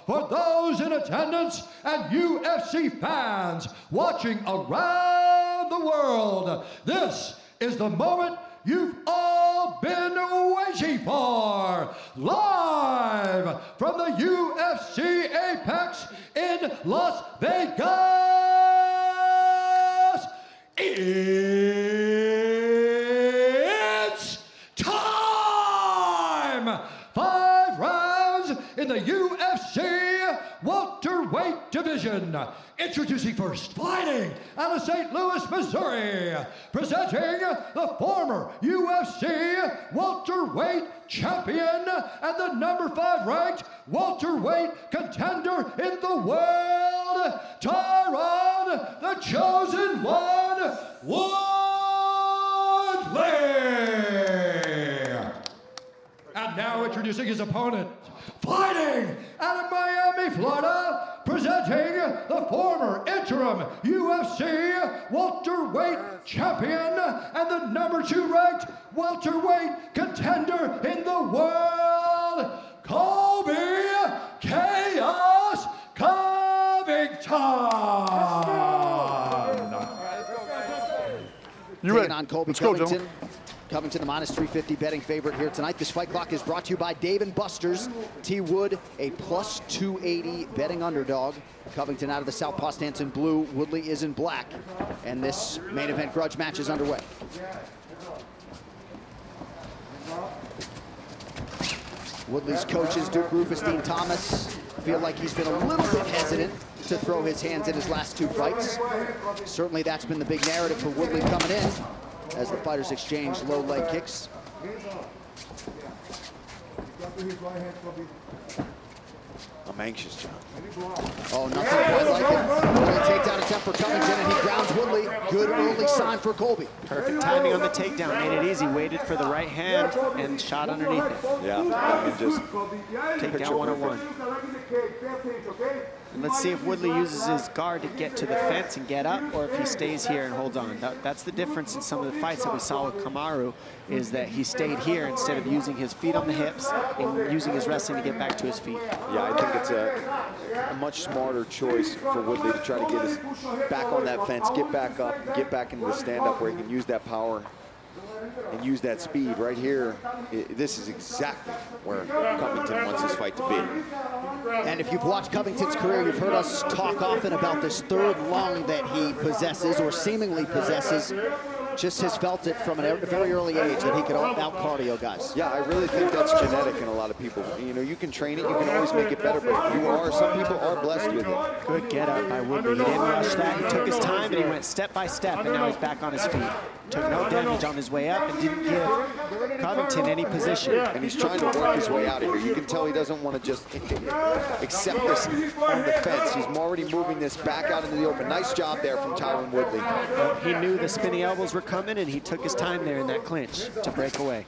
for those in attendance and UFC fans watching around the world. This is the moment you've all been waiting for. Live from the UFC Apex in Las Vegas, it's time! 5 rounds in the UFC welterweight division. Introducing first, fighting out of St. Louis, Missouri, presenting the former UFC welterweight champion and the number 5 ranked welterweight contender in the world, Tyron, the chosen one, Woodley. And now introducing his opponent, fighting out of Miami, Florida, presenting the former interim UFC welterweight champion and the number 2 ranked welterweight contender in the world, Colby Chaos Covington. You ready? On Colby Let's go, Covington. gentlemen. Covington, the minus 350 betting favorite here tonight. This fight clock is brought to you by Dave & Buster's. T. Wood, a plus 280 betting underdog. Covington out of the Southpaw stance in blue. Woodley is in black. And this main event grudge match is underway. Woodley's coaches, Duke Rufus, Dean Thomas, feel like he's been a little bit hesitant to throw his hands in his last 2 fights. Certainly that's been the big narrative for Woodley coming in, as the fighters exchange low leg kicks. I'm anxious, John. Oh, nothing quite like it. Early takedown attempt for Covington, and he grounds Woodley. Good early sign for Colby. Perfect timing on the takedown, made it easy. Waited for the right hand and shot underneath it. Yeah, and just Takedown 101. And let's see if Woodley uses his guard to get to the fence and get up, or if he stays here and holds on. That's the difference in some of the fights that we saw with Kamaru, is that he stayed here instead of using his feet on the hips and using his wrestling to get back to his feet. Yeah, I think it's a much smarter choice for Woodley to try to get his back on that fence, get back up, get back into the stand-up where he can use that power and use that speed. Right here, this is exactly where Covington wants his fight to be. And if you've watched Covington's career, you've heard us talk often about this 3rd lung that he possesses, or seemingly possesses. Just has felt it from a very early age that he could out-cardio guys. Yeah, I really think that's genetic in a lot of people. You know, you can train it, you can always make it better, but some people are blessed with it. Good get up by Woodley. He didn't rush that. He took his time and he went step by step, and now he's back on his feet. Took no damage on his way up and didn't give Covington any position. And he's trying to work his way out of here. You can tell he doesn't want to just accept this on the fence. He's already moving this back out into the open. Nice job there from Tyron Woodley. He knew the spinny elbows were coming, and he took his time there in that clinch to break away.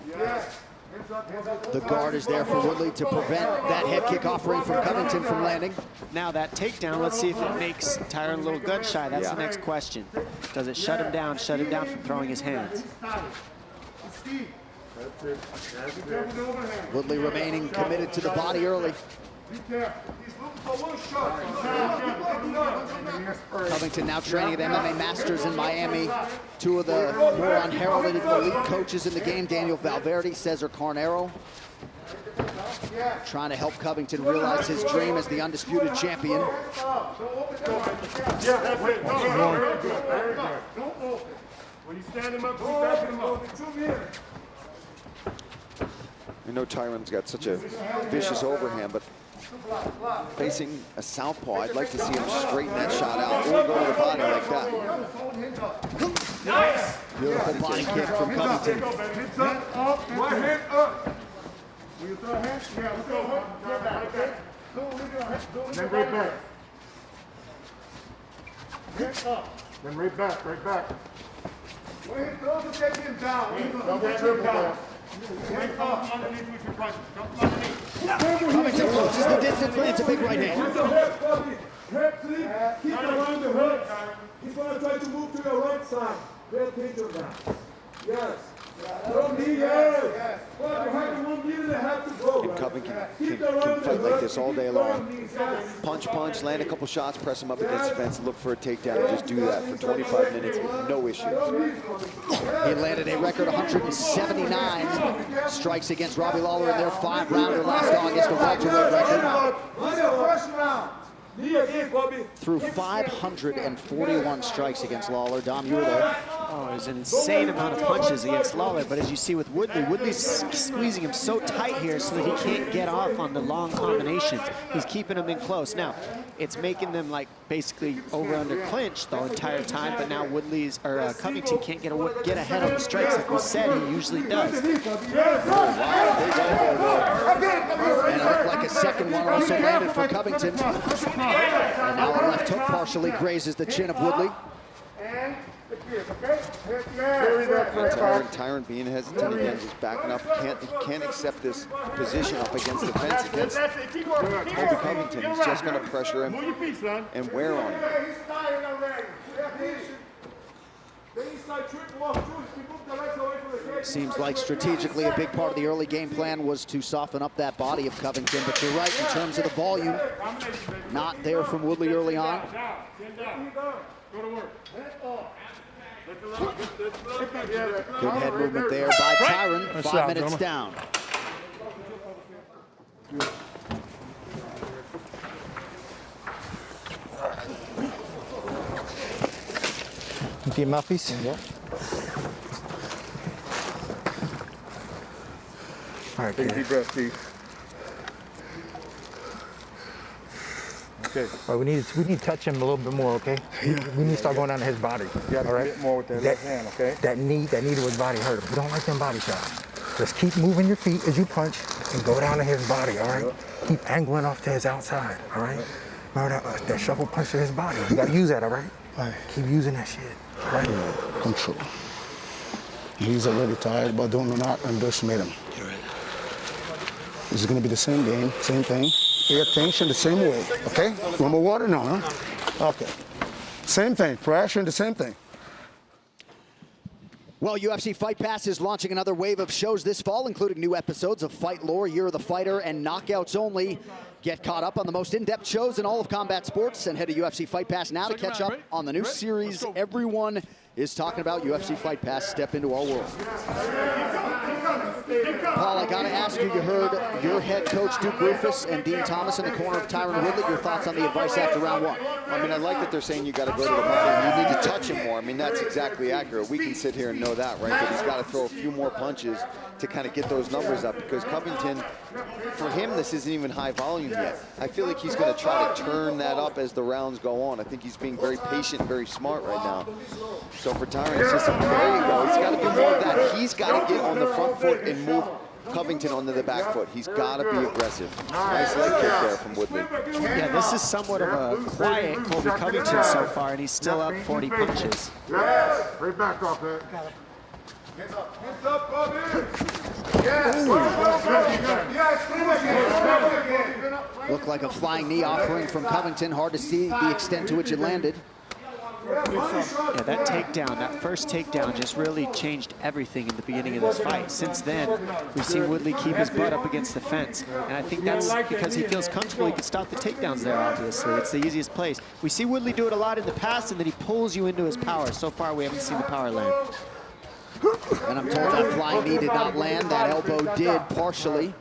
The guard is there for Woodley to prevent that head kick offering from Covington from landing. Now that takedown, let's see if it makes Tyron a little gun shy. That's the next question. Does it shut him down from throwing his hands? Woodley remaining committed to the body early. Covington now training at MMA Masters in Miami. 2 of the more unheralded elite coaches in the game, Daniel Valverde, Cesar Carnero, trying to help Covington realize his dream as the undisputed champion. I know Tyron's got such a vicious overhand, but facing a southpaw, I'd like to see him straighten that shot out or go to the body like that. Nice. Beautiful body kick from Covington. Then right back. Don't take him down. Covington closes the distance, lands a big right hand. Keep around the hood. He's going to try to move to the right side. Pay attention now. Yes. Don't need it. Well, you have 1 minute and a half to go. Covington can fight like this all day long. Punch, punch, land a couple shots, press him up against the fence, look for a takedown, and just do that for 25 minutes, no issues. He landed a record 179 strikes against Robbie Lawler in their 5-rounder last August, a welterweight record. Threw 541 strikes against Lawler. Dom, you were there. Oh, there's an insane amount of punches against Lawler, but as you see with Woodley, Woodley's squeezing him so tight here so that he can't get off on the long combinations. He's keeping him in close. Now, it's making them like basically over-under clinch the entire time, but now Covington can't get ahead on the strikes like we said he usually does. And it looked like a second one also landed for Covington. And now a left hook partially grazes the chin of Woodley. Tyron being hesitant again, just backing up. He can't accept this position up against the fence against Colby Covington. He's just going to pressure him and wear on him. Seems like strategically a big part of the early game plan was to soften up that body of Covington, but you're right in terms of the volume. Not there from Woodley early on. Good head movement there by Tyron. 5 minutes down. Okay, Murphys? Yeah. All right, Take a deep breath, Steve. Okay. All right, we need to touch him a little bit more, okay? We need to start going down to his body. You got to get more with that left hand, okay? That knee to his body hurt him. We don't like them body shots. Just keep moving your feet as you punch and go down to his body, all right? Yep. Keep angling off to his outside, all right? Remember that shuffle punch to his body. You got to use that, all right? All right. Keep using that shit, all right? Control. He's already tired, but do not underestimate him. You're right. This is going to be the same game, same thing. Pay attention the same way, okay? Want more water? No, huh? Okay. Same thing, pressure and the same thing. Well, UFC Fight Pass is launching another wave of shows this fall, including new episodes of Fight Lore, Year of the Fighter, and Knockouts Only. Get caught up on the most in-depth shows in all of combat sports and head to UFC Fight Pass now to catch up on the new series everyone is talking about. UFC Fight Pass, step into our world. Paul, I got to ask you, you heard your head coach Duke Rufus and Dean Thomas in the corner of Tyron Woodley. Your thoughts on the advice after round one? I mean, I like that they're saying you got to go to the body. You need to touch him more. I mean, that's exactly accurate. We can sit here and know that, right? But he's got to throw a few more punches to kind of get those numbers up, because Covington, for him, this isn't even high volume yet. I feel like he's going to try to turn that up as the rounds go on. I think he's being very patient and very smart right now. So for Tyron, it's just, there you go. He's got to do more of that. He's got to get on the front foot and move Covington onto the back foot. He's got to be aggressive. Nice leg kick there from Woodley. Yeah, this is somewhat of a quiet Colby Covington so far, and he's still up 40 punches. Right back off there. Hands up, Bobby! Yes! Looked like a flying knee offering from Covington. Hard to see the extent to which it landed. Yeah, that takedown, that first takedown just really changed everything in the beginning of this fight. Since then, we've seen Woodley keep his butt up against the fence. And I think that's because he feels comfortable. He can stop the takedowns there, obviously. It's the easiest place. We see Woodley do it a lot in the past, and then he pulls you into his power. So far, we haven't seen the power land. And I'm told that flying knee did not land. That elbow did partially.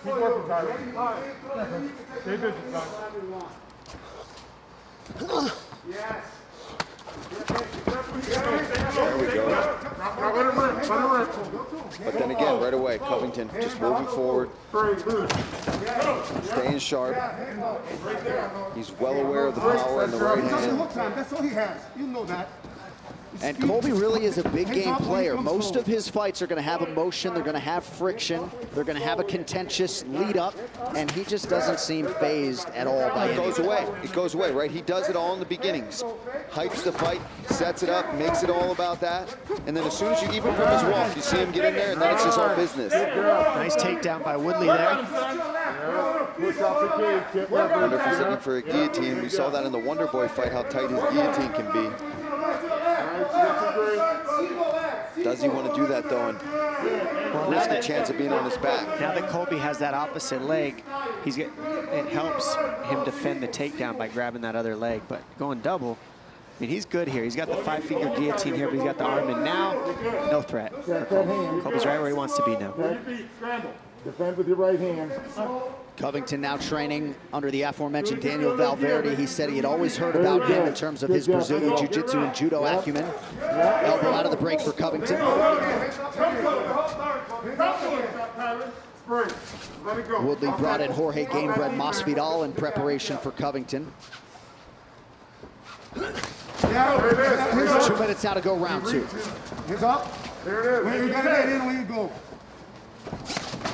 There we go. But then again, right away, Covington just moving forward, staying sharp. He's well aware of the power in the right hand. That's all he has. You know that. And Colby really is a big game player. Most of his fights are going to have emotion, they're going to have friction, they're going to have a contentious lead up, and he just doesn't seem phased at all by It goes away. It goes away, right? He does it all in the beginnings. Hypes the fight, sets it up, makes it all about that. And then as soon as you, even from his walk, you see him get in there, and then it's just all business. Nice takedown by Woodley there. I wonder if he's looking for a guillotine. We saw that in the Wonder Boy fight, how tight his guillotine can be. Does he want to do that, though, and risk a chance of being on his back? Now that Colby has that opposite leg, it helps him defend the takedown by grabbing that other leg. But going double, I mean, he's good here. He's got the 5-finger guillotine here, but he's got the arm, and now no threat for Colby. Colby's right where he wants to be now. Defend with your right hand. Covington now training under the aforementioned Daniel Valverde. He said he had always heard about him in terms of his Brazilian Jiu-Jitsu and Judo acumen. Elbow out of the break for Covington. Woodley brought in Jorge Gamebred Masvidal in preparation for Covington. 2 minutes now to go round 2. Hands up. There it is. When you get in, when you go.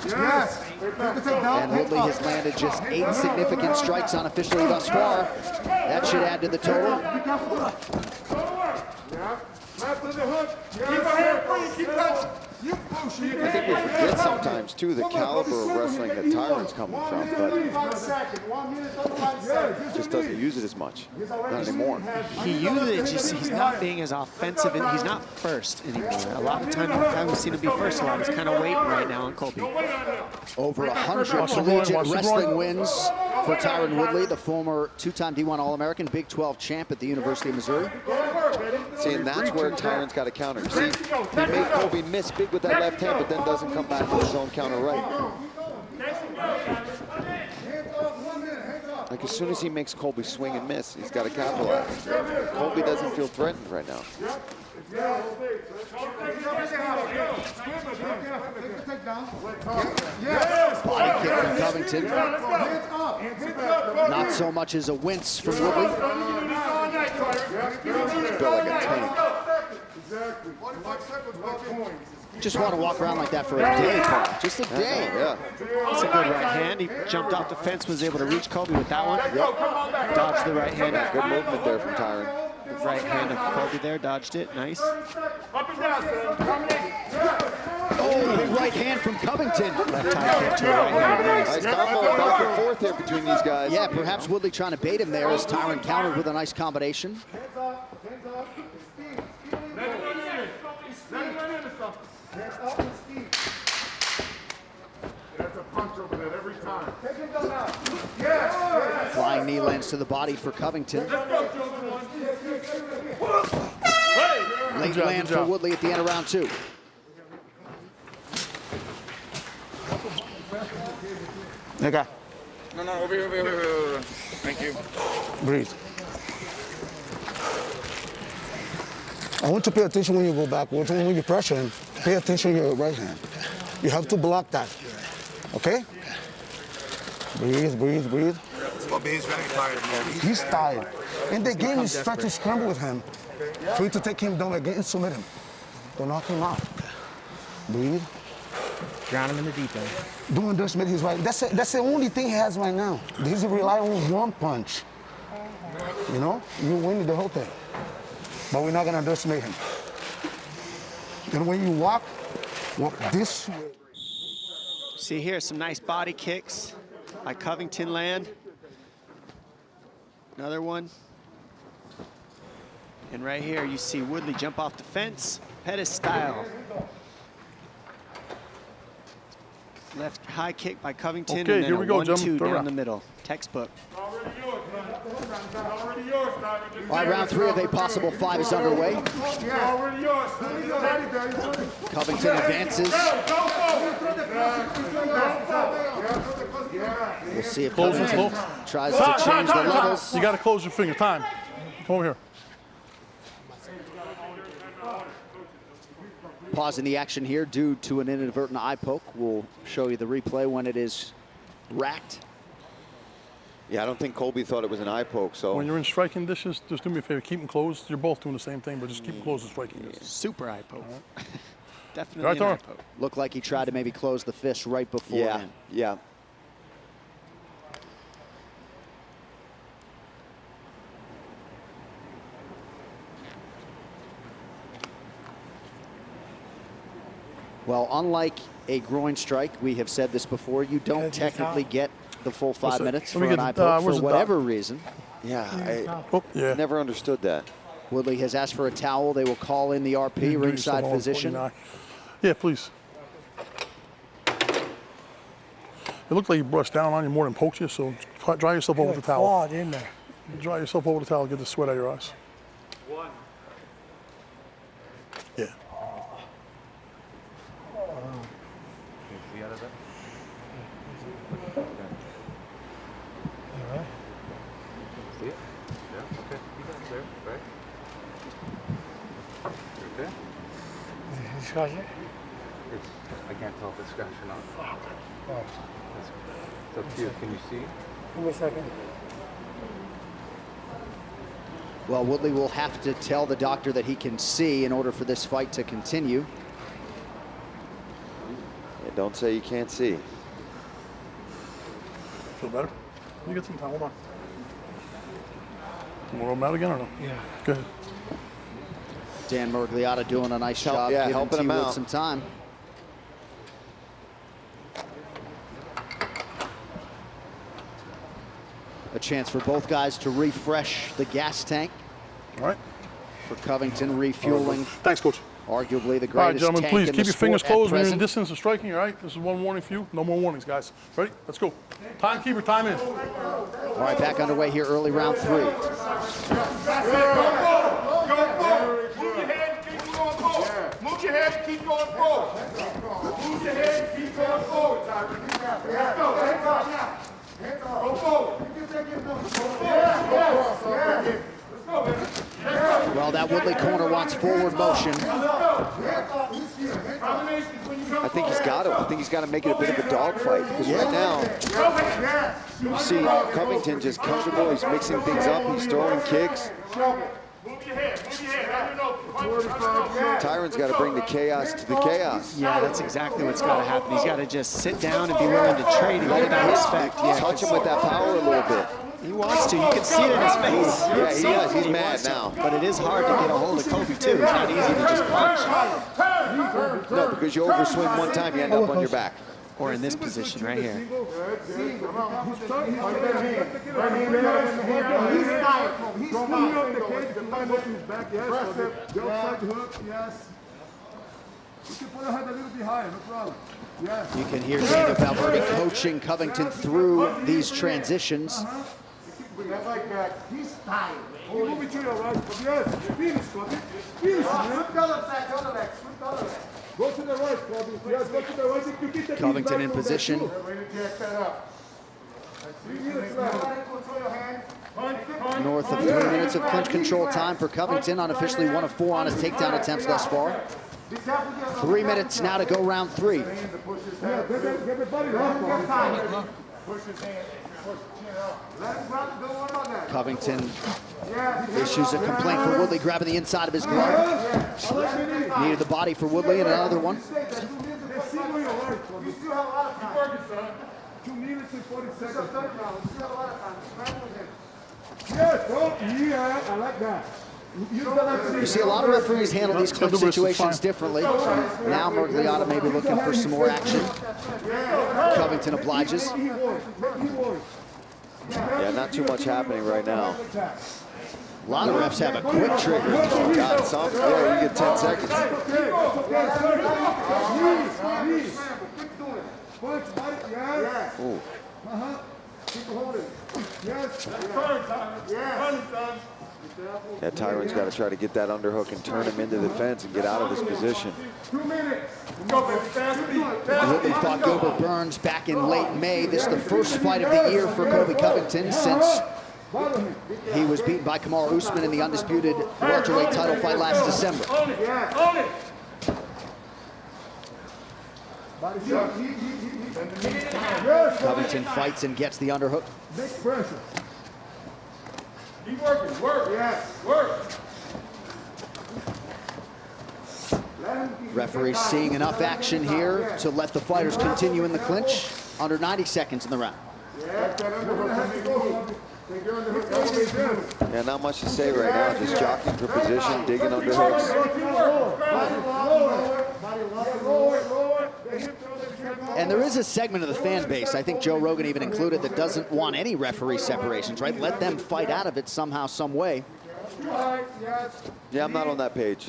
Yes. And Woodley has landed just 8 significant strikes unofficially thus far. That should add to the total. I think we forget sometimes, too, the caliber of wrestling that Tyron's coming from, but just doesn't use it as much. Not anymore. He uses it, just he's not being as offensive, and he's not first anymore. A lot of times we've seen him be first a lot. He's kind of waiting right now on Colby. Over 100 collegiate wrestling wins for Tyron Woodley, the former 2-time D1 All-American, Big 12 champ at the University of Missouri. See, and that's where Tyron's got to counter. You see, he made Colby miss big with that left hand, but then doesn't come back with his own counter right. Like, as soon as he makes Colby swing and miss, he's got to capitalize. Colby doesn't feel threatened right now. Body kick from Covington. Not so much as a wince from Woodley. He's built like a tank. Just want to walk around like that for a day, Paul. Just a day. Yeah. That's a good right hand. He jumped off the fence, was able to reach Colby with that one. Yep. Dodged the right hand. Good movement there from Tyron. The right hand of Colby there, dodged it. Nice. Oh, big right hand from Covington. Left tie kick to the right hand. Nice combo back and forth here between these guys. Yeah, perhaps Woodley trying to bait him there as Tyron countered with a nice combination. Flying knee lands to the body for Covington. Late land for Woodley at the end of round 2. Okay. No, over here. Thank you. Breathe. I want to pay attention when you go backwards. When you pressure him, pay attention to your right hand. You have to block that. Okay? Breathe, breathe, breathe. He's very tired. He's tired. And the game is trying to scramble with him. For you to take him down again and submit him. Don't knock him out. Breathe. Drown him in the deep end. Don't underestimate his right. That's the only thing he has right now. He's rely on one punch. You know? You win the whole thing. But we're not going to underestimate him. And when you walk this way. See here, some nice body kicks by Covington land. Another one. And right here, you see Woodley jump off the fence, Pettis style. Left high kick by Covington, Okay, and then here we go, a 1-2 down Jim. the middle. Textbook. All right, round 3 of a possible 5 is underway. Covington advances. We'll see if Covington tries to change the levels. You got to close your finger. Time. Come over here. Pausing the action here due to an inadvertent eye poke. We'll show you the replay when it is racked. Yeah, I don't think Colby thought it was an eye poke, so. When you're in striking dishes, just do me a favor. Keep them closed. You're both doing the same thing, but just keep them closed in striking dishes. Super eye poke. Right. Definitely Right an eye there. poke. Looked like he tried to maybe close the fist right before. Yeah, yeah. Well, unlike a groin strike, we have said this before, you don't technically get the full 5 minutes for an eye poke for whatever reason. Yeah, Oh, yeah. I never understood that. Woodley has asked for a towel. They will call in the RP, ringside physician. Yeah, please. It looked like you brushed down on you more than poked you, so dry yourself over with the towel. In there. Dry yourself over the towel, get the sweat out of your eyes. Yeah. See it? Yeah, okay. You got it there, right? Okay. Scratch it? I can't tell if it's scratched or not. It's up to you. Can you see? Give me a second. Well, Woodley will have to tell the doctor that he can see in order for this fight to continue. Yeah, don't say you can't see. Feel better? You get some time, hold on. You want to roll them out again or no? Yeah. Go ahead. Dan Murgliata doing a nice job yeah, giving helping him T-Wood out. some time. A chance for both guys to refresh the gas tank. All right. For Covington, refueling. Thanks, Coach. Arguably the greatest All right, gentlemen, tank please in keep the your fingers sport at closed when you're in present. distance of striking, all right? This is one warning for you. No more warnings, guys. Ready? Let's go. Timekeeper, time in. All right, back underway here, early round 3. Move your head and keep going forward. Move your head and keep going forward, Tyron. Let's go. Hands up now. Hands up. Go forward. Let's go, baby. Well, that Woodley corner wants forward motion. I think he's got to. I think he's got to make it a bit of a dogfight because right now, you see Covington just comfortable. He's mixing things up. He's throwing kicks. Tyron's got to bring the chaos to the chaos. Yeah, that's exactly what's got to happen. He's got to just sit down and be willing to trade and get that respect. Yeah, touch him with that power a little bit. He wants to. You can see it in his face. Yeah, he does. He's mad now. But it is hard to get a hold of Colby, too. It's not easy to just punch. No, because you overswing one time, you end up on your back. Or in this position right here. You can hear Dana Valverde coaching Covington through these transitions. Like that. He's tired. Move it to your right. Yes. Finish, Colby. Finish. Go to the right, Colby. Yes, go to the right. You keep the Covington in position. North of 3 minutes of clinch control time for Covington, unofficially 1 of 4 on his takedown attempts thus far. 3 minutes now to go round 3. Covington issues a complaint for Woodley, grabbing the inside of his glove. Needed the body for Woodley, and another one. 2 minutes and 40 seconds. Yeah, I like that. You see a lot of referees handle these clinch situations differently. Now Murgliata may be looking for some more action. Covington obliges. Yeah, not too much happening right now. A lot of refs have a quick trigger. Got some. Yeah, you get 10 seconds. Ooh. Yeah, Tyron's got to try to get that underhook and turn him into the fence and get out of his position. 2 minutes. Go, baby. Fast speed. Woodley fought Gilbert Burns back in late May. This is the first fight of the year for Colby Covington since he was beaten by Kamaru Usman in the undisputed welterweight title fight last December. Covington fights and gets the underhook. Big pressure. Keep working. Work. Yes. Work. Referee seeing enough action here to let the fighters continue in the clinch. Under 90 seconds in the round. Yeah, not much to say right now. Just jockeying for position, digging underhooks. And there is a segment of the fan base, I think Joe Rogan even included, that doesn't want any referee separations, right? Let them fight out of it somehow, some way. Yeah, I'm not on that page.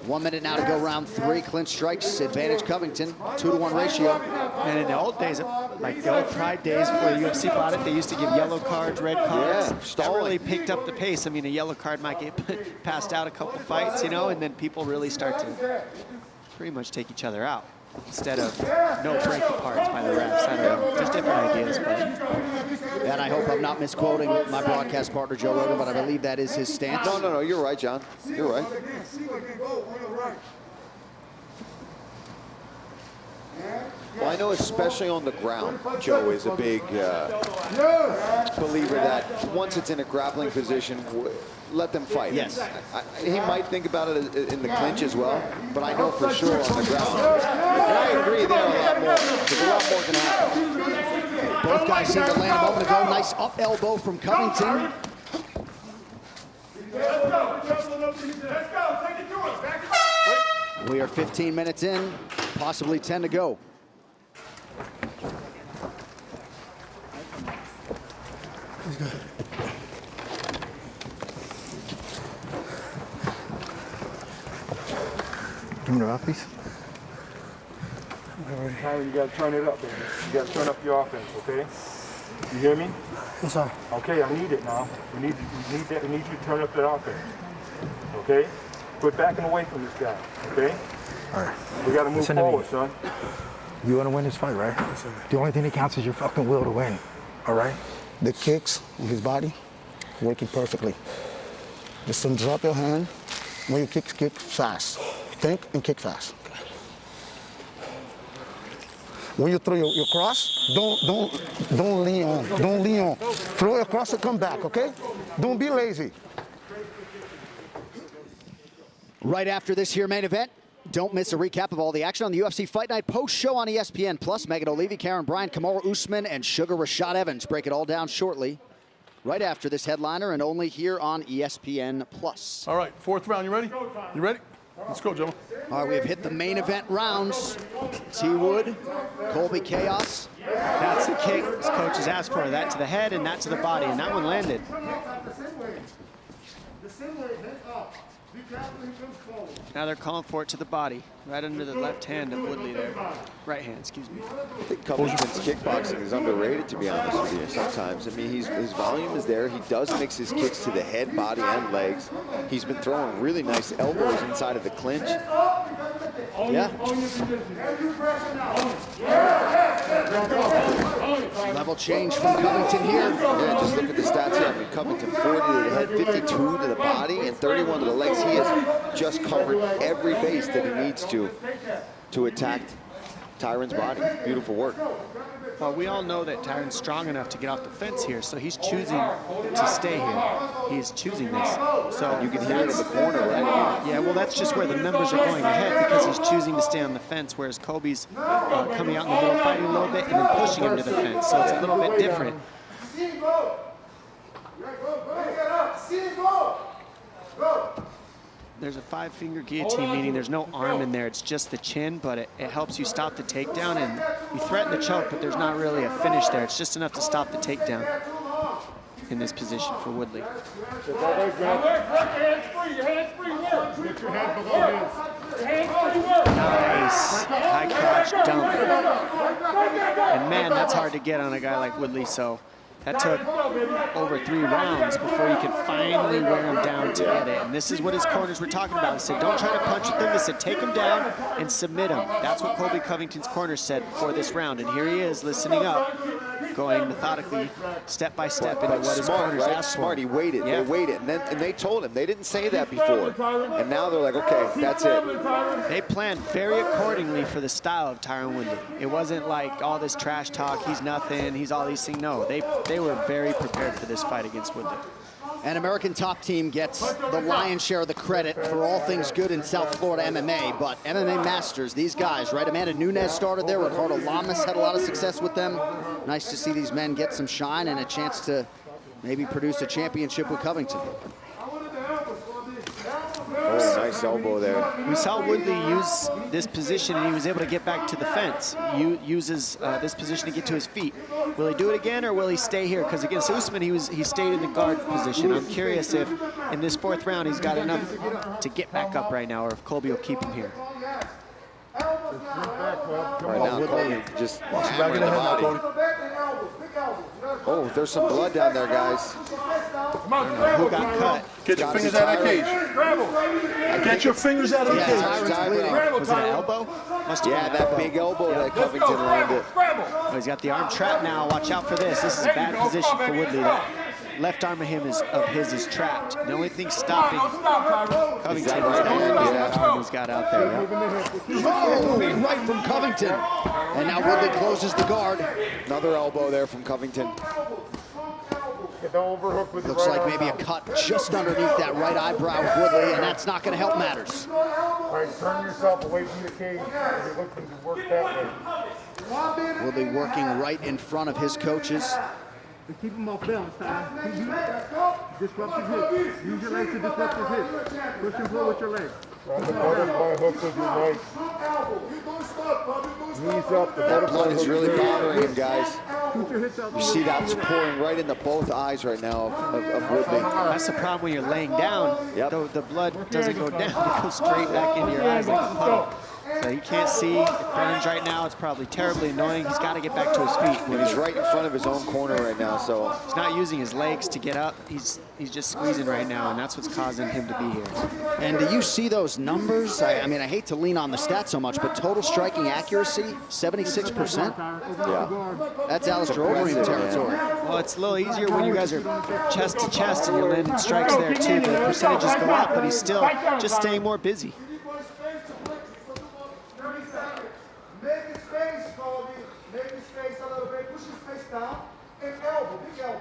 1 minute now to go, round 3. Clinch strikes, advantage Covington, 2-to-1 ratio. And in the old days, like the old Pride days where UFC fought it, they used to give yellow cards, red cards. Yeah, that really picked up the pace. I mean, a yellow card might get passed out a couple fights, you know, and then people really start to pretty much take each other out instead of no break aparts by the refs. I don't know, there's different ideas, but. And I hope I'm not misquoting my broadcast partner, Joe Rogan, but I believe that is his stance. No, you're right, John. You're right. Well, I know especially on the ground, Joe is a big believer that once it's in a grappling position, let them fight. Yes. He might think about it in the clinch as well, but I know for sure on the ground. And I agree there a lot more, because a lot more can happen. Both guys seem to land a moment ago. Nice up elbow from Covington. We are 15 minutes in, possibly 10 to go. He's good. Give me the mouthpiece. Tyron, you gotta turn it up, baby. You gotta turn up your offense, okay? You hear me? Yes, sir. Okay, I need it now. We need that. We need you to turn up that offense. Okay? Quit backing away from this guy. Okay? All right. We gotta move forward, son. You want to win this fight, right? Yes, sir. The only thing that counts is your fucking will to win. All right? The kicks on his body, working perfectly. Just don't drop your hand. When you kick fast. Think and kick fast. When you throw your cross, don't lean on. Don't lean on. Throw your cross and come back, okay? Don't be lazy. Right after this here main event, don't miss a recap of all the action on the UFC Fight Night post-show on ESPN+. Megan O'Leary, Karen Bryant, Kamaru Usman, and Sugar Rashad Evans. Break it all down shortly. Right after this headliner and only here on ESPN+. All right, 4th round, you ready? You ready? Let's go, Joe. All right, we have hit the main event rounds. T. Wood, Colby Chaos. That's the kick his coach has asked for, that to the head and that to the body, and that one landed. Now they're calling for it to the body, right under the left hand of Woodley there. Right hand, excuse me. I think Covington's kickboxing is underrated, to be honest with you, sometimes. I mean, his volume is there. He does mix his kicks to the head, body, and legs. He's been throwing really nice elbows inside of the clinch. Yeah. Level change from Covington here. Yeah, just look at the stats here. I mean, Covington 40 to the head, 52 to the body, and 31 to the legs. He has just covered every base that he needs to attack Tyron's body. Beautiful work. Well, we all know that Tyron's strong enough to get off the fence here, so he's choosing to stay here. He's choosing this. So you can hear it in the corner, right? Yeah, well, that's just where the numbers are going ahead because he's choosing to stay on the fence, whereas Colby's coming out in the middle, fighting a little bit, and then pushing him to the fence. So it's a little bit different. There's a 5-finger guillotine, meaning there's no arm in there. It's just the chin, but it helps you stop the takedown. And you threaten the choke, but there's not really a finish there. It's just enough to stop the takedown in this position for Woodley. Nice. High crotch dump. And man, that's hard to get on a guy like Woodley, so that took over 3 rounds before you could finally wear him down to get it. And this is what his corners were talking about. They said, don't try to punch with him. They said, take him down and submit him. That's what Colby Covington's corners said before this round. And here he is listening up, going methodically, step by step into what his corners asked for. Smart, he waited, they waited. And they told him, they didn't say that before. And now they're like, okay, that's it. They planned very accordingly for the style of Tyron Woodley. It wasn't like all this trash talk, he's nothing, he's all these things. No, they were very prepared for this fight against Woodley. An American Top Team gets the lion's share of the credit for all things good in South Florida MMA, but MMA Masters, these guys, right? Amanda Nunes started there. Ricardo Lamas had a lot of success with them. Nice to see these men get some shine and a chance to maybe produce a championship with Covington. hips. Oh, nice elbow there. We saw Woodley use this position, and he was able to get back to the fence. Uses this position to get to his feet. Will he do it again, or will he stay here? Because against Usman, he stayed in the guard position. I'm curious if in this 4th round he's got enough to get back up right now, or if Colby will keep him here. Right now, Colby just hammering the body. Oh, there's some blood down there, guys. Who got cut? Get your fingers out of the cage. Get your fingers out of the cage. Was it an elbow? Yeah, that big elbow that Covington landed. Oh, he's got the arm trapped now. Watch out for this. This is a bad position for Woodley. That left arm of his is trapped. The only thing stopping Covington is that left arm he's got out there. Oh, right from Covington. And now Woodley closes the guard. Another elbow there from Covington. Looks like maybe a cut just underneath that right eyebrow of Woodley, and that's not going to help matters. All right, turn yourself away from the cage. You're looking to work that way. Woodley working right in front of his coaches. Keep him off balance, Tyron. Disrupt his hips. Use your legs to disrupt his hips. Push him forward with your legs. Try the butterfly hook with your legs. Knees up. The That butterfly blood is hook. really bothering him, guys. Keep your hips out. You see that's pouring right into both eyes right now of Woodley. That's the problem when you're laying down. Yep. The blood doesn't go down. It goes straight back into your eyes like a puddle. So he can't see. It burns right now. It's probably terribly annoying. He's got to get back to his feet. And he's right in front of his own corner right now, so. He's not using his legs to get up. He's just squeezing right now, and that's what's causing him to be here. And do you see those numbers? I mean, I hate to lean on the stats so much, but total striking accuracy, 76%. Yeah. That's Alistair Overeem territory. Well, it's a little easier when you guys are chest to chest and you're landing strikes there too. The percentages go up, but he's still just staying more busy. Make his face, Colby. Make his face a little bit. Push his face down. And elbow, big elbow.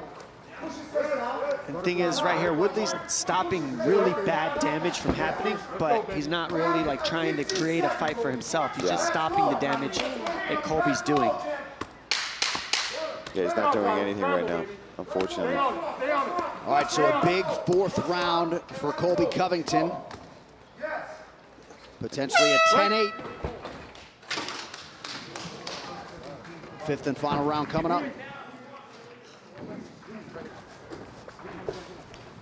Push his face down. And the thing is, right here, Woodley's stopping really bad damage from happening, but he's not really like trying to create a fight for himself. He's just stopping the damage that Colby's doing. Yeah, he's not doing anything right now, unfortunately. All right, so a big 4th round for Colby Covington. Potentially a 10-8. 5th and final round coming up.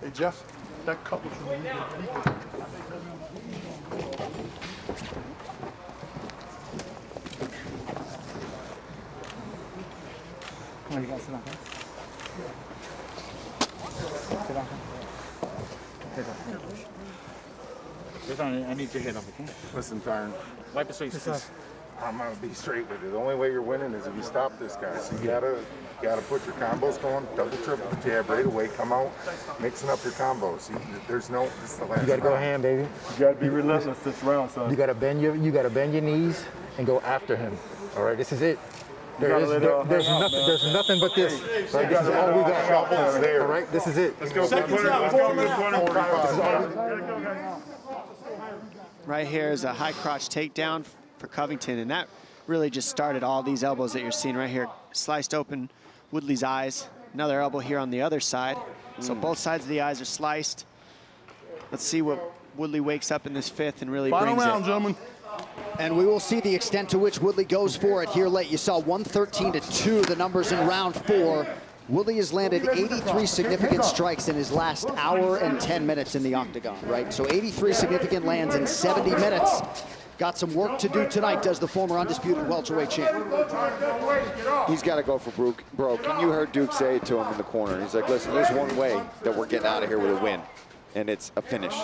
Hey, Jeff, that couple from the Come on, you guys sit down. Sit down. Sit down. I need your head up, okay? Listen, Tyron. Wipe his face. I'm gonna be straight with it. The only way you're winning is if you stop this guy. So you gotta put your combos going, double, triple jab right away. Come out, mixing up your combos. See, there's no. This is the last. You gotta go round. ham, baby. You gotta be relentless this round, son. You gotta bend your knees and go after him. All right, this is it. gotta let it all There's hang out, nothing. man. There's nothing but this. Right, this is all we got. All right, this is it. Let's go. Seconds out. 4 minutes. 45. Right here is a high crotch takedown for Covington, and that really just started all these elbows that you're seeing right here. Sliced open Woodley's eyes. Another elbow here on the other side. So both sides of the eyes are sliced. Let's see what Woodley wakes up in this 5th and really Final brings round, it. gentlemen. And we will see the extent to which Woodley goes for it here late. You saw 113-2, the numbers in round 4. Woodley has landed 83 significant strikes in his last hour and 10 minutes in the octagon, right? So 83 significant lands in 70 minutes. Got some work to do tonight, does the former undisputed welterweight champ. He's got to go for broke. And you heard Duke say it to him in the corner. He's like, listen, there's one way that we're getting out of here with a win, and it's a finish.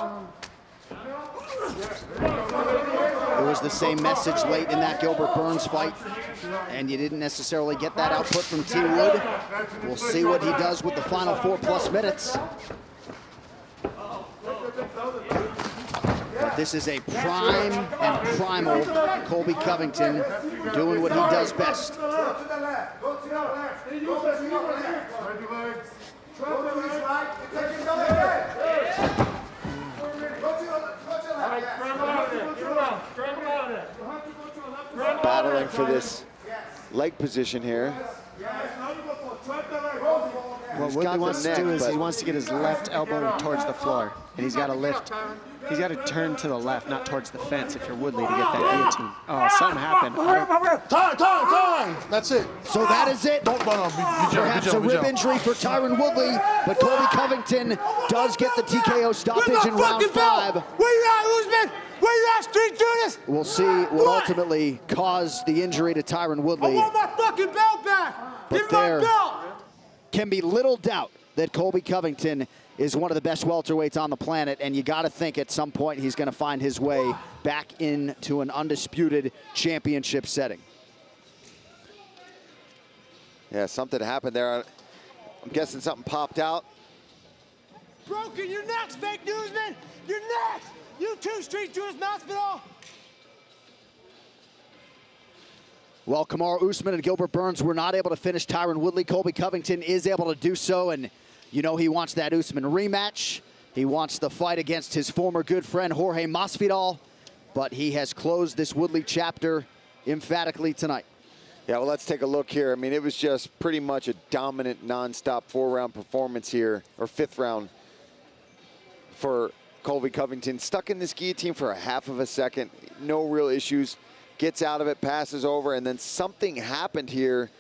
It was the same message late in that Gilbert Burns fight, and you didn't necessarily get that output from T. Wood. We'll see what he does with the final 4+ minutes. But this is a prime and primal Colby Covington doing what he does best. Go to the left. Go to your left. Go to your left. Go to his right. Take him down the left. Go to your left. Battling for this leg position here. What Woodley wants to do is he wants to get his left elbow towards the floor, and he's got to lift He's got to turn to the left, not towards the fence if you're Woodley to get that guillotine. Oh, something happened. Time! That's it. So that is it. Don't run off. Perhaps a rib injury for Tyron Woodley, but Colby Covington does get the TKO stoppage in round 5. Where you at, Usman? Where you at, Street Judas? We'll see what ultimately caused the injury to Tyron Woodley. I want my fucking belt back. But Give me my there belt. can be little doubt that Colby Covington is one of the best welterweights on the planet, and you got to think at some point he's going to find his way back into an undisputed championship setting. Yeah, something happened there. I'm guessing something popped out. Broken, you're next, fake newsman. You're next. You too, Street Judas Hospital. Well, Kamaru Usman and Gilbert Burns were not able to finish Tyron Woodley. Colby Covington is able to do so, and you know he wants that Usman rematch. He wants the fight against his former good friend Jorge Masvidal, but he has closed this Woodley chapter emphatically tonight. Yeah, well, let's take a look here. I mean, it was just pretty much a dominant, nonstop 4-round performance here, or 5th round for Colby Covington. Stuck in this guillotine for a half of a second, no real issues. Gets out of it, passes over, and then something happened here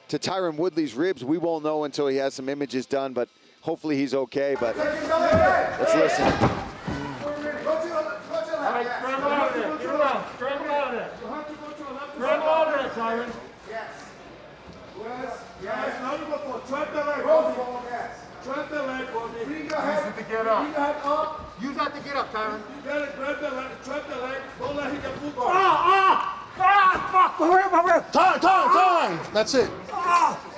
to Tyron Woodley's ribs. We won't know until he has some images done, but hopefully he's okay. But let's listen. Tyron. Yes. Yes. Now you go for trap the leg. Trap the leg, Colby. Bring your head to get up. Bring your head up. Use that to get up, Tyron. You gotta grab the leg, trap the leg. Don't let him get foot ball. Fuck! Time! That's it.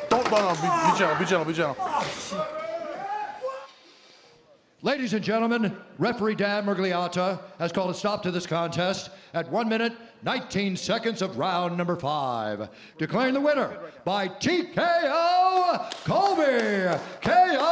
Don't run off. Be gentle. Ladies and gentlemen, referee Dan Murgliata has called a stop to this contest at 1 minute, 19 seconds of round number 5. Declaring the winner by TKO, Colby Covington.